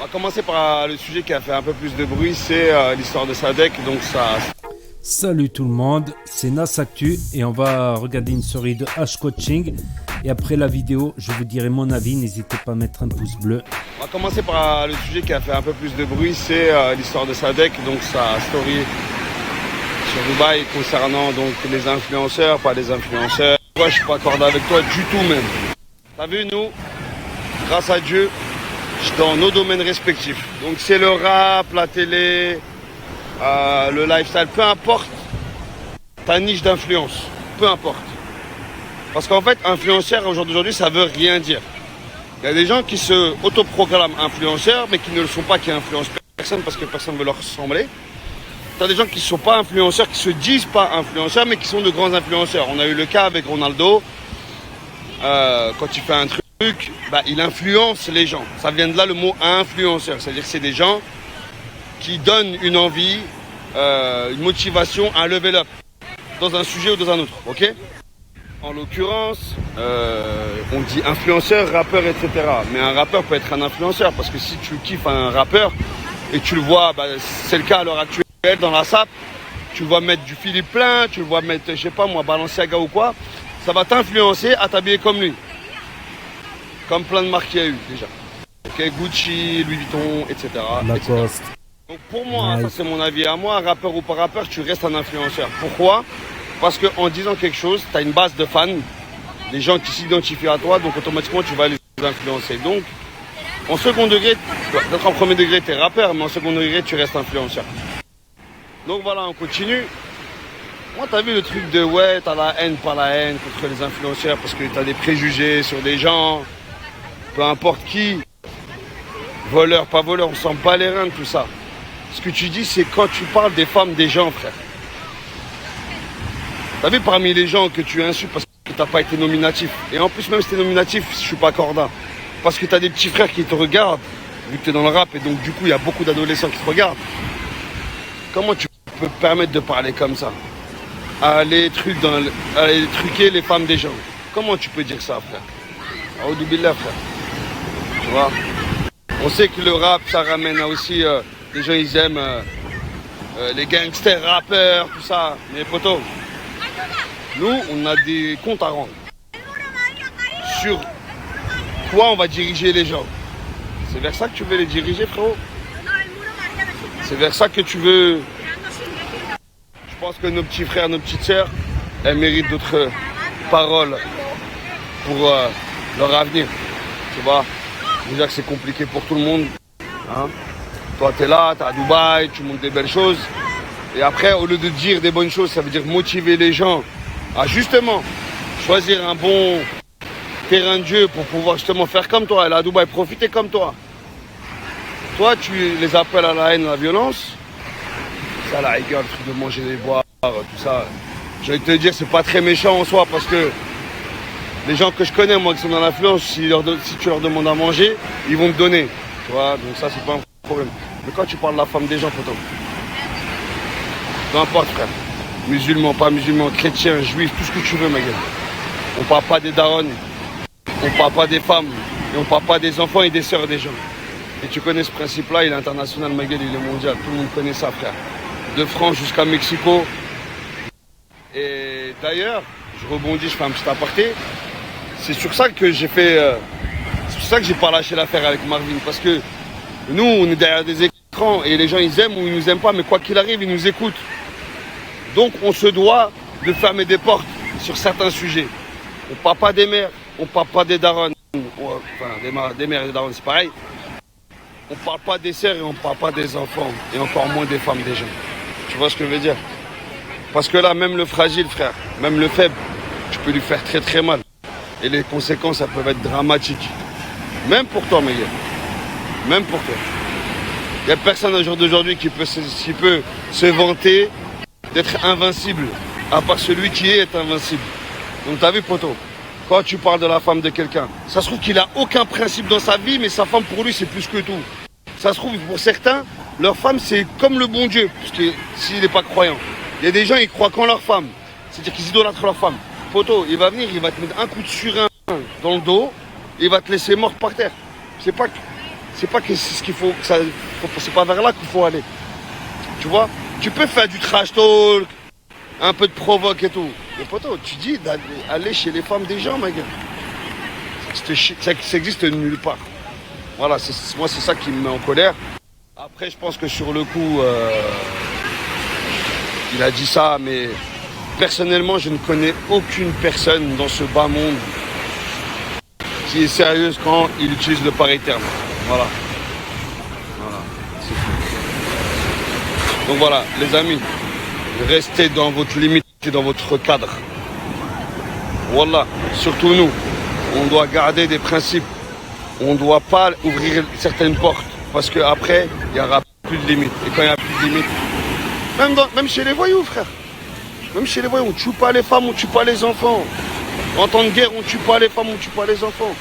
On va commencer par le sujet qui a fait un peu plus de bruit, c'est l'histoire de Sadek. Donc ça. Salut tout le monde, c'est Nas Actu et on va regarder une série de H-Coaching. Et après la vidéo, je vous dirai mon avis, n'hésitez pas à mettre un pouce bleu. On va commencer par le sujet qui a fait un peu plus de bruit, c'est l'histoire de Sadek. Donc sa story sur Dubaï concernant donc les influenceurs, pas les influenceurs. Moi je suis pas accordé avec toi du tout même. T'as vu, nous, grâce à Dieu, dans nos domaines respectifs. Donc c'est le rap, la télé, le lifestyle, peu importe ta niche d'influence, peu importe. Parce qu'en fait, influenceur aujourd'hui, ça veut rien dire. Il y a des gens qui se autoproclament influenceurs, mais qui ne le sont pas, qui influencent personne parce que personne ne veut leur ressembler. Tu as des gens qui ne sont pas influenceurs, qui se disent pas influenceurs, mais qui sont de grands influenceurs. On a eu le cas avec Ronaldo. Quand il fait un truc, il influence les gens. Ça vient de là le mot influenceur. C'est-à-dire que c'est des gens qui donnent une envie, une motivation, un level up dans un sujet ou dans un autre. Ok ? En l'occurrence, on dit influenceur, rappeur, etc. Mais un rappeur peut être un influenceur parce que si tu kiffes un rappeur et tu le vois, c'est le cas à l'heure actuelle dans la SAP, tu le vois mettre du Philippe Plein, tu le vois mettre, je sais pas moi, Balenciaga ou quoi, ça va t'influencer à t'habiller comme lui. Comme plein de marques qu'il y a eu déjà. Okay, Gucci, Louis Vuitton, etc. Lacoste. Donc pour moi, ça c'est mon avis à moi, rappeur ou pas rappeur, tu restes un influenceur. Pourquoi ? Parce qu'en disant quelque chose, tu as une base de fans, des gens qui s'identifient à toi, donc automatiquement tu vas les influencer. Donc en second degré, peut-être en premier degré tu es rappeur, mais en second degré tu restes influenceur. Donc voilà, on continue. Moi tu as vu le truc de ouais, tu as la haine, pas la haine contre les influenceurs parce que tu as des préjugés sur des gens, peu importe qui, voleur, pas voleur, on s'en bat les reins de tout ça. Ce que tu dis c'est quand tu parles des femmes des gens, frère. T'as vu parmi les gens que tu insultes parce que t'as pas été nominatif. Et en plus même si t'es nominatif, je suis pas corda. Parce que t'as des petits frères qui te regardent, vu que t'es dans le rap et donc du coup il y a beaucoup d'adolescents qui te regardent. Comment tu peux te permettre de parler comme ça ? Aller truquer les femmes des gens. Comment tu peux dire ça, frère ? Aoudoubilla, frère. Tu vois ? On sait que le rap ça ramène à aussi les gens ils aiment les gangsters, rappeurs, tout ça. Mais potos, nous, on a des comptes à rendre. Sur quoi on va diriger les gens. C'est vers ça que tu veux les diriger, frérot ? C'est vers ça que tu veux... Je pense que nos petits frères, nos petites sœurs, elles méritent d'autres paroles pour leur avenir. Tu vois ? Déjà que c'est compliqué pour tout le monde. Hein ? Toi, t'es là, t'es à Dubaï, tu montres des belles choses. Et après, au lieu de dire des bonnes choses, ça veut dire motiver les gens à justement choisir un bon terrain de jeu pour pouvoir justement faire comme toi, aller à Dubaï, profiter comme toi. Toi, tu les appelles à la haine, à la violence. Ça, la rigueur, le truc de manger des boires, tout ça. Je vais te dire, c'est pas très méchant en soi parce que les gens que je connais, moi, qui sont dans l'influence, si tu leur demandes à manger, ils vont te donner. Tu vois, donc ça, c'est pas un problème. Mais quand tu parles de la femme des gens, pourtant, peu importe, frère. Musulmans, pas musulmans, chrétiens, juifs, tout ce que tu veux, ma gueule. On parle pas des darons, on parle pas des femmes, et on parle pas des enfants et des sœurs des gens. Et tu connais ce principe-là, il est international, ma gueule, il est mondial. Tout le monde connaît ça, frère. De France jusqu'à Mexico. Et d'ailleurs, je rebondis, je fais un petit aparté. C'est sur ça que j'ai fait... c'est pour ça que j'ai pas lâché l'affaire avec Marvin. Parce que nous, on est derrière des écrans et les gens, ils aiment ou ils nous aiment pas. Mais quoi qu'il arrive, ils nous écoutent. Donc on se doit de fermer des portes sur certains sujets. On parle pas des mères, on parle pas des darons, enfin des mères et des darons c'est pareil. On parle pas des sœurs et on parle pas des enfants et encore moins des femmes des gens. Tu vois ce que je veux dire ? Parce que là, même le fragile, frère, même le faible, tu peux lui faire très très mal. Et les conséquences, ça peuvent être dramatiques. Même pour toi, Miguel. Même pour toi. Il n'y a personne au jour d'aujourd'hui qui peut se vanter d'être invincible, à part celui qui est invincible. Donc t'as vu, poto, quand tu parles de la femme de quelqu'un, ça se trouve qu'il a aucun principe dans sa vie, mais sa femme pour lui c'est plus que tout. Ça se trouve pour certains, leur femme c'est comme le bon Dieu, parce que s'il n'est pas croyant. Il y a des gens ils croient qu'en leur femme, c'est-à-dire qu'ils idolâtrent leur femme. Poto, il va venir, il va te mettre un coup de surin dans le dos, et il va te laisser morte par terre. C'est pas que C'est pas que c'est ce qu'il faut, c'est pas vers là qu'il faut aller. Tu vois, tu peux faire du trash talk, un peu de provoque et tout. Mais poteau, tu dis d'aller chez les femmes des gens, ma gueule. Ça existe nulle part. Voilà, moi c'est ça qui me met en colère. Après, je pense que sur le coup, il a dit ça, mais personnellement, je ne connais aucune personne dans ce bas monde qui est sérieuse quand il utilise le pareil terme. Voilà. Voilà, c'est tout. Donc voilà, les amis, restez dans votre limite et dans votre cadre. Voilà, surtout nous, on doit garder des principes. On ne doit pas ouvrir certaines portes. Parce qu'après, il n'y aura plus de limites. Et quand il n'y a plus de limites, même chez les voyous, frère. Même chez les voyous, on ne tue pas les femmes, on ne tue pas les enfants. En temps de guerre, on ne tue pas les femmes, on ne tue pas les enfants.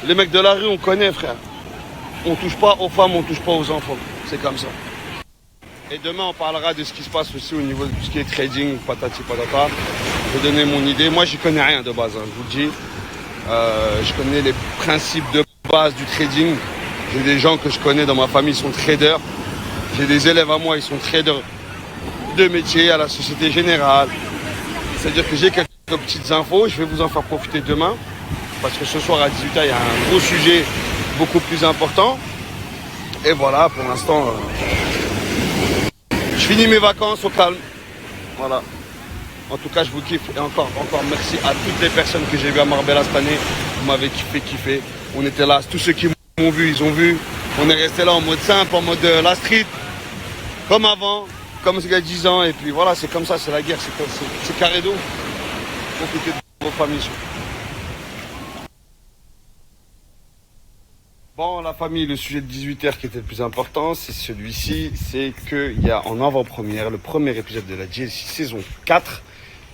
Les mecs de la rue, on connaît, frère. On ne touche pas aux femmes, on ne touche pas aux enfants. C'est comme ça. Et demain, on parlera de ce qui se passe aussi au niveau de tout ce qui est trading, patati patata. Je vais donner mon idée. Moi, j'y connais rien de base, hein, je vous le dis. Je connais les principes de base du trading. J'ai des gens que je connais dans ma famille, ils sont traders. J'ai des élèves à moi, ils sont traders de métier à la Société Générale. C'est-à-dire que j'ai quelques petites infos, je vais vous en faire profiter demain. Parce que ce soir à 18h, il y a un gros sujet beaucoup plus important. Et voilà, pour l'instant, je finis mes vacances au calme. Voilà. En tout cas, je vous kiffe. Et encore merci à toutes les personnes que j'ai vues à Marbella cette année. Vous m'avez kiffé. On était là, tous ceux qui m'ont vu, ils ont vu. On est resté là en mode simple, en mode la street. Comme avant, comme il y a 10 ans. Et puis voilà, c'est comme ça, c'est la guerre, c'est carré d'eau. Profitez de vos familles. Bon, la famille, le sujet de 18h qui était le plus important, c'est celui-ci. C'est qu'il y a en avant-première le premier épisode de la DLC saison 4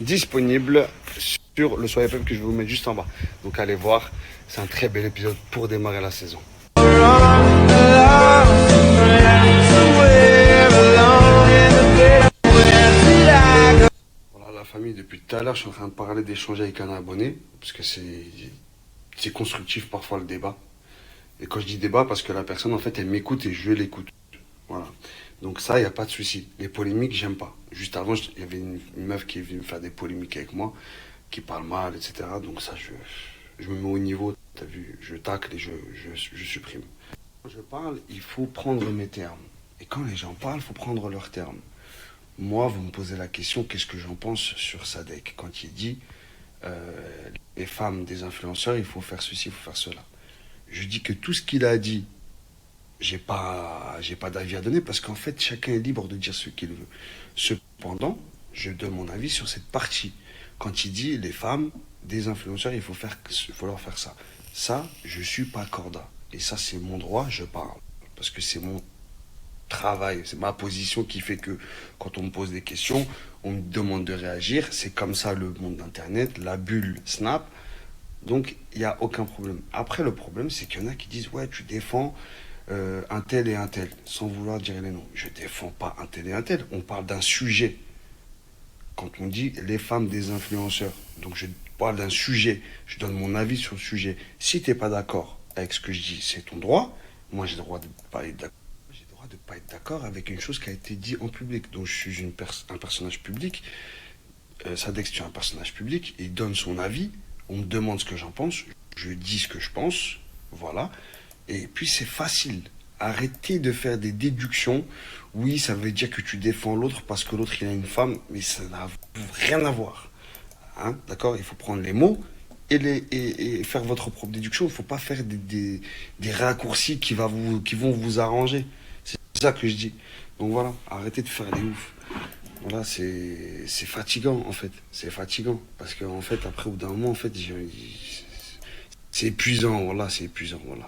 disponible sur le Soyez Peuple que je vais vous mettre juste en bas. Donc allez voir, c'est un très bel épisode pour démarrer la saison. Voilà la famille, depuis tout à l'heure, je suis en train de parler, d'échanger avec un abonné, parce que c'est constructif parfois le débat. Et quand je dis débat, parce que la personne, en fait, elle m'écoute et je l'écoute. Voilà. Donc ça, il n'y a pas de souci. Les polémiques, j'aime pas. Juste avant, il y avait une meuf qui est venue me faire des polémiques avec moi, qui parle mal, etc. Donc ça, je me mets au niveau, t'as vu, je tacle et je supprime. Quand je parle, il faut prendre mes termes. Et quand les gens parlent, il faut prendre leurs termes. Moi, vous me posez la question, qu'est-ce que j'en pense sur Sadek quand il dit les femmes des influenceurs, il faut faire ceci, il faut faire cela. Je dis que tout ce qu'il a dit, j'ai pas d'avis à donner parce qu'en fait, chacun est libre de dire ce qu'il veut. Cependant, je donne mon avis sur cette partie. Quand il dit les femmes des influenceurs, il faut leur faire ça. Ça, je suis pas corda. Et ça, c'est mon droit, je parle. Parce que c'est mon travail, c'est ma position qui fait que quand on me pose des questions, on me demande de réagir. C'est comme ça le monde d'Internet, la bulle Snap. Donc, il n'y a aucun problème. Après, le problème, c'est qu'il y en a qui disent « Ouais, tu défends un tel et un tel », sans vouloir dire les noms. Je ne défends pas un tel et un tel. On parle d'un sujet. Quand on dit « les femmes des influenceurs », donc je parle d'un sujet. Je donne mon avis sur le sujet. Si tu n'es pas d'accord avec ce que je dis, c'est ton droit. Moi, j'ai le droit de pas être d'accord. J'ai le droit de pas être d'accord avec une chose qui a été dite en public. Donc, je suis un personnage public. Sadek, tu es un personnage public. Il donne son avis. On me demande ce que j'en pense, je dis ce que je pense, voilà. Et puis c'est facile. Arrêtez de faire des déductions. Oui, ça veut dire que tu défends l'autre parce que l'autre il a une femme, mais ça n'a rien à voir. Hein, d'accord? Il faut prendre les mots et faire votre propre déduction. Il ne faut pas faire des raccourcis qui vont vous arranger. C'est ça que je dis. Donc voilà, arrêtez de faire les oufs. Voilà, c'est fatigant en fait, c'est fatigant parce qu'en fait après au bout d'un moment en fait c'est épuisant, voilà, c'est épuisant, voilà.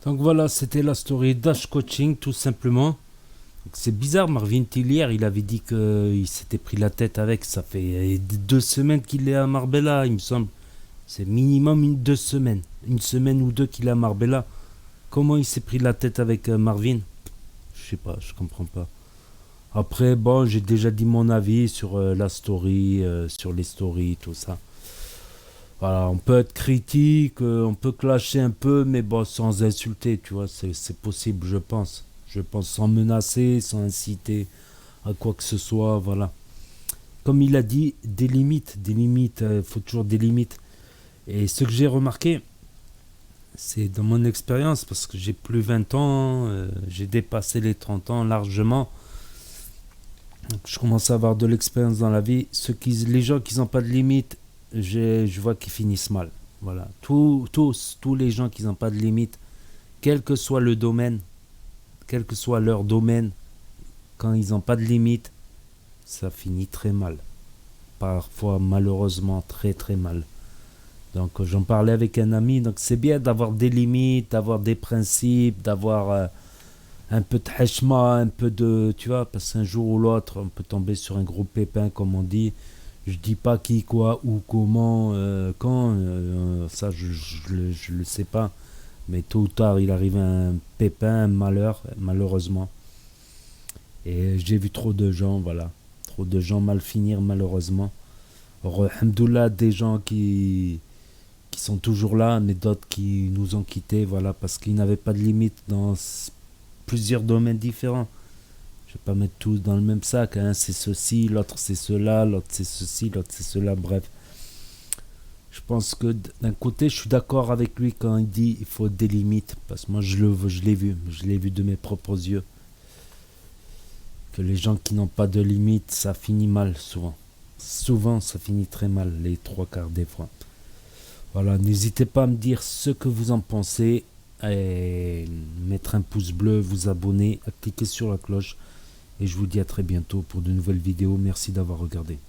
Donc voilà, c'était la story d'Ash Coaching tout simplement. C'est bizarre, Marvin Till hier, il avait dit qu'il s'était pris la tête avec. Ça fait 2 semaines qu'il est à Marbella, il me semble. C'est minimum 2 semaines. 1 semaine ou 2 qu'il est à Marbella. Comment il s'est pris la tête avec Marvin? Je sais pas, je comprends pas. Après, bon, j'ai déjà dit mon avis sur la story, sur les stories, tout ça. Voilà, on peut être critique, on peut clasher un peu, mais bon, sans insulter, tu vois, c'est possible, je pense. Je pense sans menacer, sans inciter à quoi que ce soit, voilà. Comme il a dit, des limites, il faut toujours des limites. Et ce que j'ai remarqué, c'est dans mon expérience, parce que j'ai plus 20 ans, j'ai dépassé les 30 ans largement. Donc, je commence à avoir de l'expérience dans la vie. Les gens qui n'ont pas de limite, je vois qu'ils finissent mal. Voilà. Tous les gens qui n'ont pas de limite, quel que soit le domaine, quel que soit leur domaine, quand ils n'ont pas de limite, ça finit très mal. Parfois, malheureusement, très très mal. Donc, j'en parlais avec un ami. Donc, c'est bien d'avoir des limites, d'avoir des principes, d'avoir un peu de hashma, un peu de. Tu vois, parce qu'un jour ou l'autre, on peut tomber sur un gros pépin, comme on dit. Je dis pas qui, quoi, où, comment, quand. Ça, je le sais pas. Mais tôt ou tard, il arrive un pépin, un malheur, malheureusement. Et j'ai vu trop de gens, voilà. Trop de gens mal finir, malheureusement. Alhamdoulilah, des gens qui sont toujours là, mais d'autres qui nous ont quittés, voilà, parce qu'ils n'avaient pas de limite dans plusieurs domaines différents. Je vais pas mettre tous dans le même sac, hein. C'est ceci, l'autre c'est cela, l'autre c'est ceci, l'autre c'est cela, bref. Je pense que d'un côté, je suis d'accord avec lui quand il dit il faut des limites, parce que moi je l'ai vu de mes propres yeux, que les gens qui n'ont pas de limites, ça finit mal souvent. Souvent, ça finit très mal, les trois quarts des fois. Voilà, n'hésitez pas à me dire ce que vous en pensez, et mettre un pouce bleu, vous abonner, à cliquer sur la cloche. Et je vous dis à très bientôt pour de nouvelles vidéos. Merci d'avoir regardé.